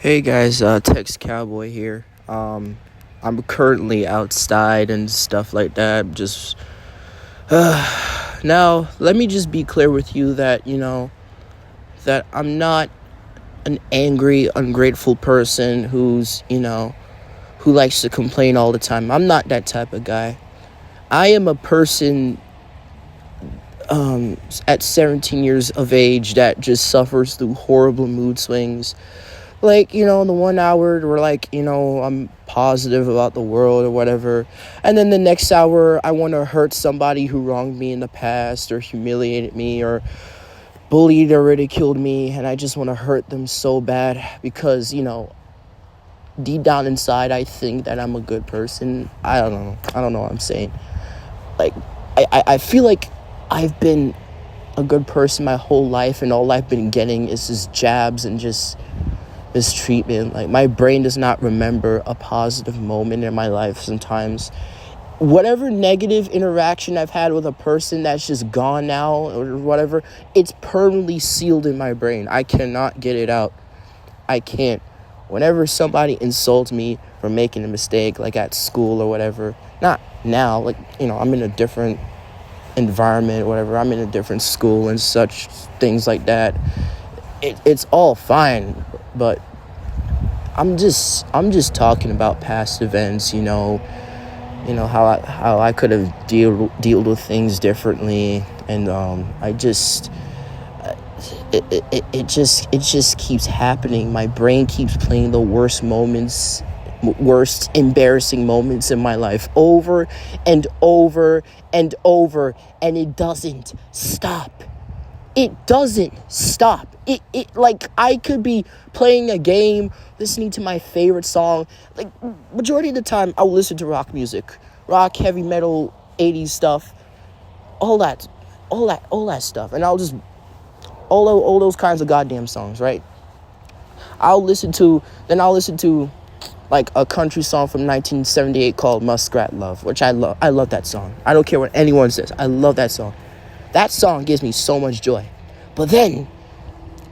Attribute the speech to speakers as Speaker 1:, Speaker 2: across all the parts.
Speaker 1: Hey guys, Tex Cowboy here. I'm currently outside and stuff like that. Now, let me just be clear with you that, that I'm not an angry, ungrateful person who likes to complain all the time. I'm not that type of guy. I am a person, at 17 years of age that just suffers through horrible mood swings. Like, in the 1 hour where, I'm positive about the world or whatever. And then the next hour, I want to hurt somebody who wronged me in the past or humiliated me or bullied or ridiculed me. And I just want to hurt them so bad because, deep down inside, I think that I'm a good person. I don't know. I don't know what I'm saying. Like, I feel like I've been a good person my whole life, and all I've been getting is just jabs and just mistreatment. Like, my brain does not remember a positive moment in my life sometimes. Whatever negative interaction I've had with a person that's just gone now or whatever, it's permanently sealed in my brain. I cannot get it out. I can't. Whenever somebody insults me for making a mistake, like at school or whatever, not now, I'm in a different environment or whatever, I'm in a different school and such things like that. It's all fine, but I'm just talking about past events, how I could have dealt with things differently, and it just keeps happening. My brain keeps playing the worst embarrassing moments in my life over and over and over, and it doesn't stop. It doesn't stop. It like, I could be playing a game, listening to my favorite song. Like, majority of the time, I'll listen to rock music, rock, heavy metal, 80s stuff, all that stuff, and I'll just all those kinds of goddamn songs, right? I'll listen to like a country song from 1978 called Muskrat Love, which I love. I love that song. I don't care what anyone says. I love that song. That song gives me so much joy. But then,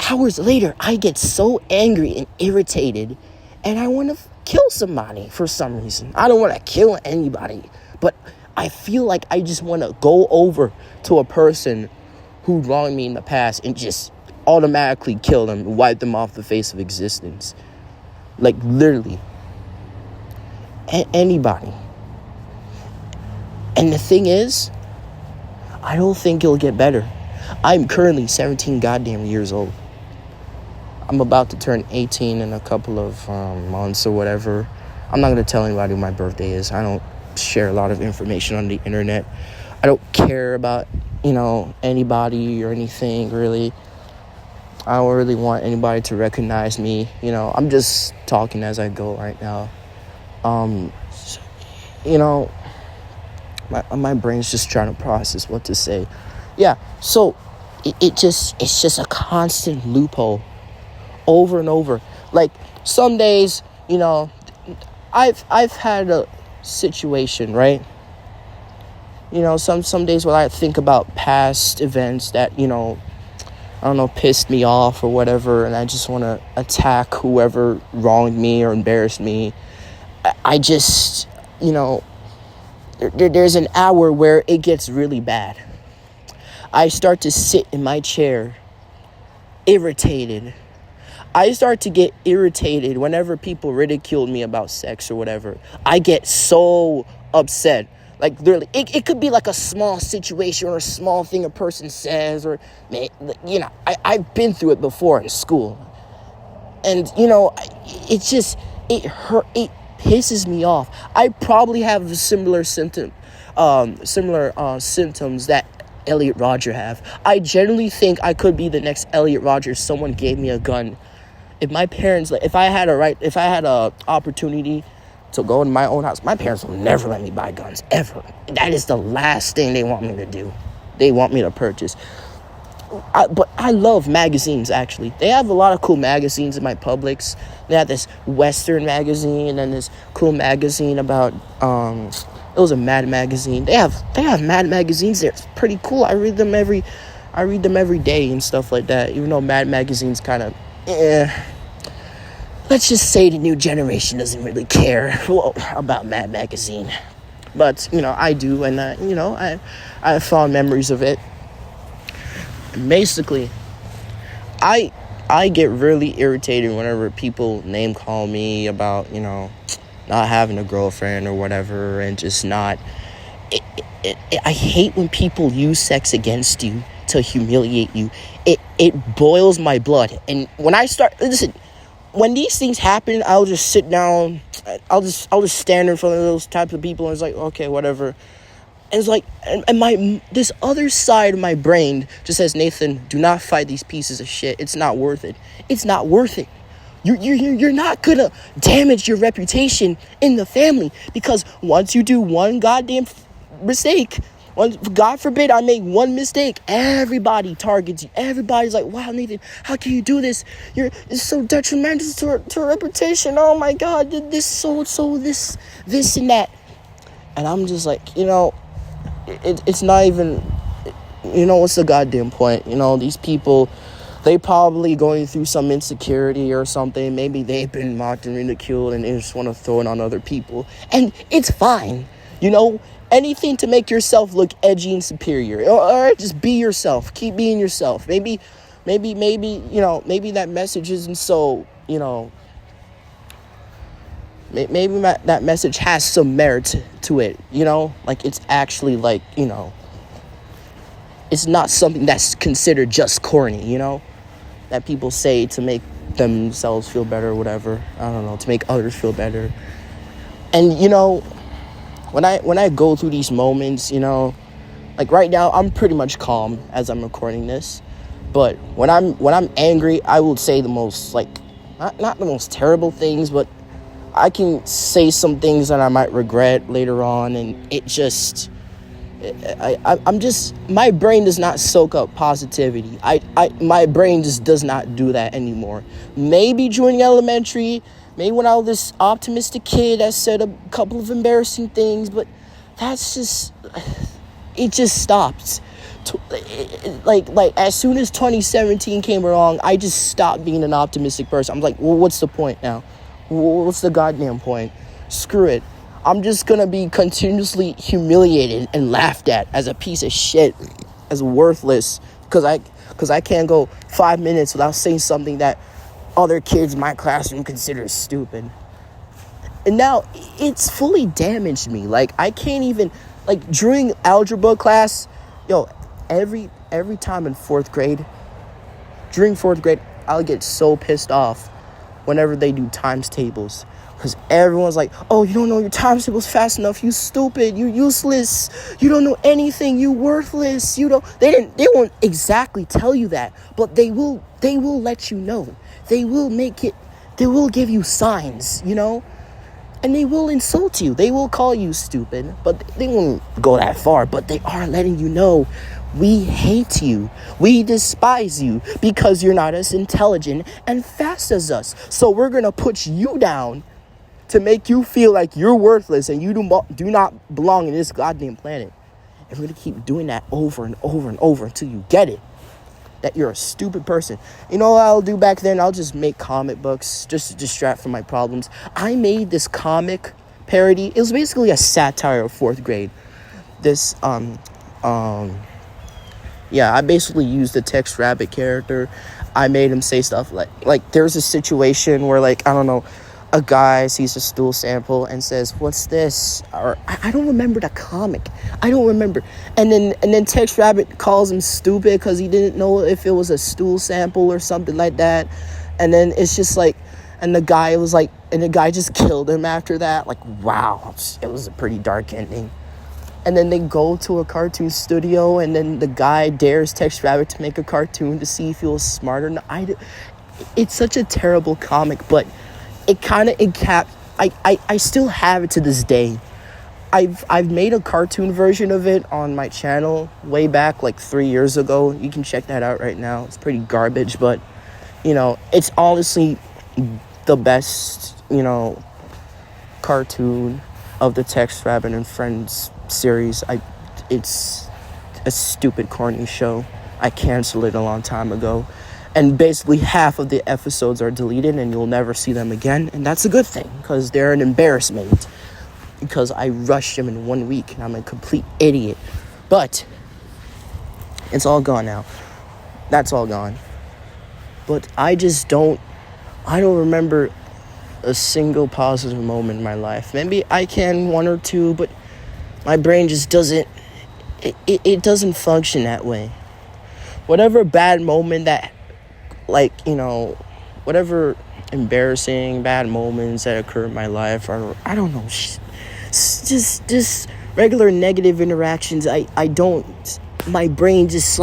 Speaker 1: hours later, I get so angry and irritated, and I want to kill somebody for some reason. I don't want to kill anybody, but I feel like I just want to go over to a person who wronged me in the past and just automatically kill them and wipe them off the face of existence. Like, literally. Anybody. And the thing is, I don't think it'll get better. I'm currently 17 goddamn years old. I'm about to turn 18 in a couple of months or whatever. I'm not going to tell anybody when my birthday is. I don't share a lot of information on the internet. I don't care about, anybody or anything, really. I don't really want anybody to recognize me. I'm just talking as I go right now. My brain's just trying to process what to say. Yeah, so it's just a constant loophole over and over. Like, some days, I've had a situation, right? Some days where I think about past events that, I don't know, pissed me off or whatever, and I just want to attack whoever wronged me or embarrassed me. I just, there's an hour where it gets really bad. I start to sit in my chair, irritated. I start to get irritated whenever people ridicule me about sex or whatever. I get so upset. Like, literally, it could be like a small situation or a small thing a person says, or, I've been through it before in school. And, it pisses me off. I probably have similar symptoms that Elliot Rodger have. I genuinely think I could be the next Elliot Rodger if someone gave me a gun. If my parents, if I had a opportunity to go in my own house, my parents will never let me buy guns, ever. That is the last thing they want me to do. They want me to purchase. But I love magazines, actually. They have a lot of cool magazines in my Publix. They have this Western magazine and this cool magazine about, it was a Mad magazine. They have Mad magazines there. It's pretty cool. I read them every day and stuff like that. Even though Mad magazine's kind of, let's just say the new generation doesn't really care about Mad Magazine. But, I do, and, I have fond memories of it. Basically, I get really irritated whenever people name call me about, not having a girlfriend or whatever, and just not... I hate when people use sex against you to humiliate you. It boils my blood. And when I start... Listen, when these things happen, I'll just sit down. I'll just stand in front of those types of people, and it's like, okay, whatever. And it's like, and this other side of my brain just says, Nathan, do not fight these pieces of shit. It's not worth it. It's not worth it. You're not gonna damage your reputation in the family, because once you do one goddamn mistake, God forbid I make one mistake, everybody targets you. Everybody's like, wow, Nathan, how can you do this? It's so detrimental to our reputation. Oh my God, this this and that. And I'm just like, it's not even, what's the goddamn point? These people, they probably going through some insecurity or something. Maybe they've been mocked and ridiculed, and they just want to throw it on other people. And it's fine, anything to make yourself look edgy and superior. All right, just be yourself. Keep being yourself. Maybe that message isn't so, maybe that message has some merit to it, like it's actually like, it's not something that's considered just corny, that people say to make themselves feel better or whatever. I don't know, to make others feel better. And, when I go through these moments, like right now, I'm pretty much calm as I'm recording this. But when I'm angry, I will say the most, like, not the most terrible things, but I can say some things that I might regret later on, and it just, I'm just, my brain does not soak up positivity. My brain just does not do that anymore. Maybe during elementary, maybe when I was this optimistic kid that said a couple of embarrassing things, but that's just, it just stopped. Like as soon as 2017 came along, I just stopped being an optimistic person. I'm like, well, what's the point now? What's the goddamn point? Screw it. I'm just gonna be continuously humiliated and laughed at as a piece of shit, as worthless, because I can't go 5 minutes without saying something that other kids in my classroom consider stupid. And now it's fully damaged me. Like, I can't even, like, during algebra class, every time in during fourth grade, I'll get so pissed off whenever they do times tables, because everyone's like, oh, you don't know your times tables fast enough, you stupid, you useless, you don't know anything, you worthless, they won't exactly tell you that, but they will let you know. They will give you signs, and they will insult you. They will call you stupid, but they won't go that far, but they are letting you know, we hate you. We despise you because you're not as intelligent and fast as us. So we're going to put you down to make you feel like you're worthless and you do not belong in this goddamn planet. And we're going to keep doing that over and over and over until you get it, that you're a stupid person. You know what I'll do back then? I'll just make comic books just to distract from my problems. I made this comic parody. It was basically a satire of fourth grade. I basically used the Tex Rabbit character. I made him say stuff like there's a situation where, like, I don't know, a guy sees a stool sample and says, what's this? Or I don't remember the comic. I don't remember. And then Tex Rabbit calls him stupid because he didn't know if it was a stool sample or something like that. And then it's just like, and the guy just killed him after that. Like, wow, it was a pretty dark ending. And then they go to a cartoon studio, and then the guy dares Tex Rabbit to make a cartoon to see if he was smarter. It's such a terrible comic, but I still have it to this day. I've made a cartoon version of it on my channel way back, like 3 years ago. You can check that out right now. It's pretty garbage, but it's honestly the best cartoon of the Tex Rabbit and Friends series. It's a stupid, corny show. I canceled it a long time ago. And basically half of the episodes are deleted and you'll never see them again. And that's a good thing, because they're an embarrassment. Because I rushed them in 1 week and I'm a complete idiot. But it's all gone now. That's all gone. But I don't remember a single positive moment in my life. Maybe I can one or two, but my brain just doesn't, it doesn't function that way. Whatever bad moment that, whatever embarrassing bad moments that occur in my life, or I don't know, just regular negative interactions, my brain just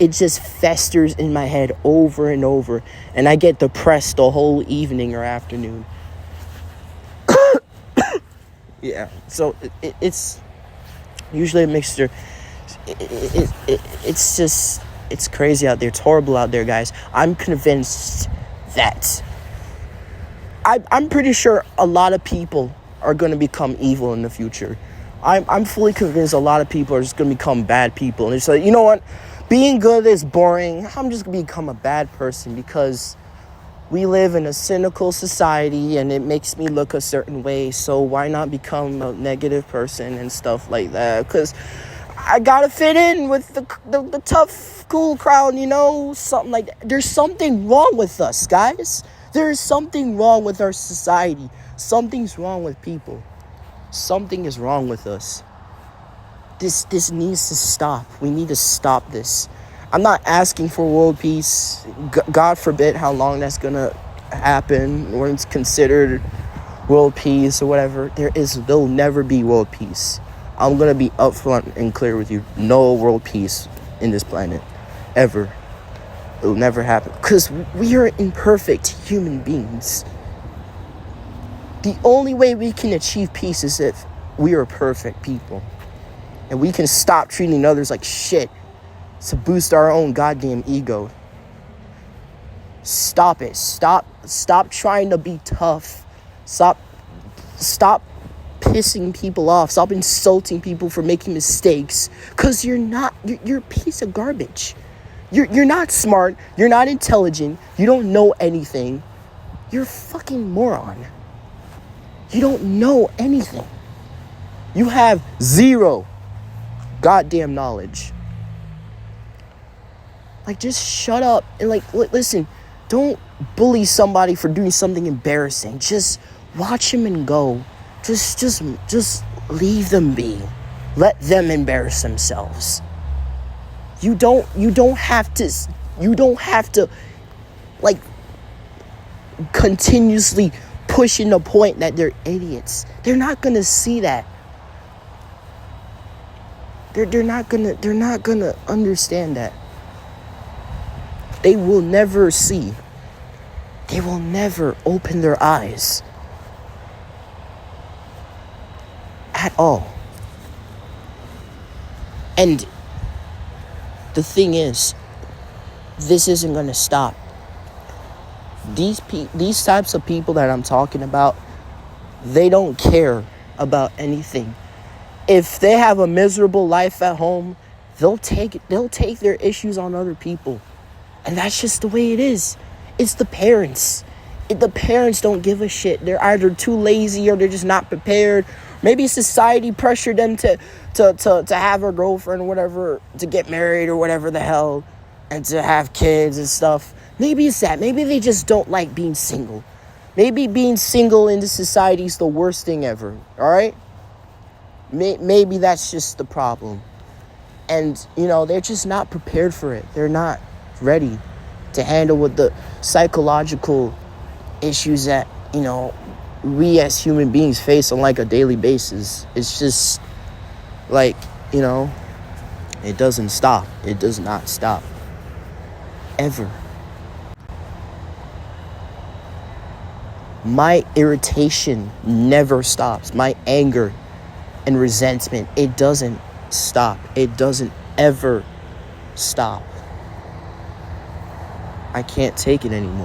Speaker 1: it just festers in my head over and over, and I get depressed the whole evening or afternoon. Yeah, so it's usually a mixture. It's crazy out there. It's horrible out there, guys. I'm convinced that I'm pretty sure a lot of people are going to become evil in the future. I'm fully convinced a lot of people are just going to become bad people. And it's like, you know what? Being good is boring. I'm just going to become a bad person because we live in a cynical society and it makes me look a certain way. So why not become a negative person and stuff like that? Because I got to fit in with the tough, cool crowd, something like that. There's something wrong with us, guys. There's something wrong with our society. Something's wrong with people. Something is wrong with us. This needs to stop. We need to stop this. I'm not asking for world peace. God forbid how long that's gonna happen when it's considered world peace or whatever. There'll never be world peace. I'm gonna be upfront and clear with you. No world peace in this planet, ever. It'll never happen because we are imperfect human beings. The only way we can achieve peace is if we are perfect people. And we can stop treating others like shit to boost our own goddamn ego. Stop it. Stop trying to be tough. Stop pissing people off. Stop insulting people for making mistakes. Because you're a piece of garbage. You're not smart. You're not intelligent. You don't know anything. You're a fucking moron. You don't know anything. You have zero goddamn knowledge. Just shut up and listen. Don't bully somebody for doing something embarrassing. Just watch them and go. Just leave them be. Let them embarrass themselves. You don't have to continuously pushing the point that they're idiots. They're not gonna see that. They're not gonna understand that. They will never see. They will never open their eyes at all. And the thing is, this isn't gonna stop. These types of people that I'm talking about, they don't care about anything. If they have a miserable life at home, they'll take their issues on other people. And that's just the way it is. It's the parents. The parents don't give a shit. They're either too lazy or they're just not prepared. Maybe society pressured them to have a girlfriend or whatever, to get married or whatever the hell, and to have kids and stuff. Maybe it's that. Maybe they just don't like being single. Maybe being single in this society is the worst thing ever. All right? Maybe that's just the problem. And, they're just not prepared for it. They're not ready to handle with the psychological issues that, we as human beings face on a daily basis. It's just it doesn't stop. It does not stop. Ever. My irritation never stops. My anger and resentment, it doesn't stop. It doesn't ever stop. I can't take it anymore.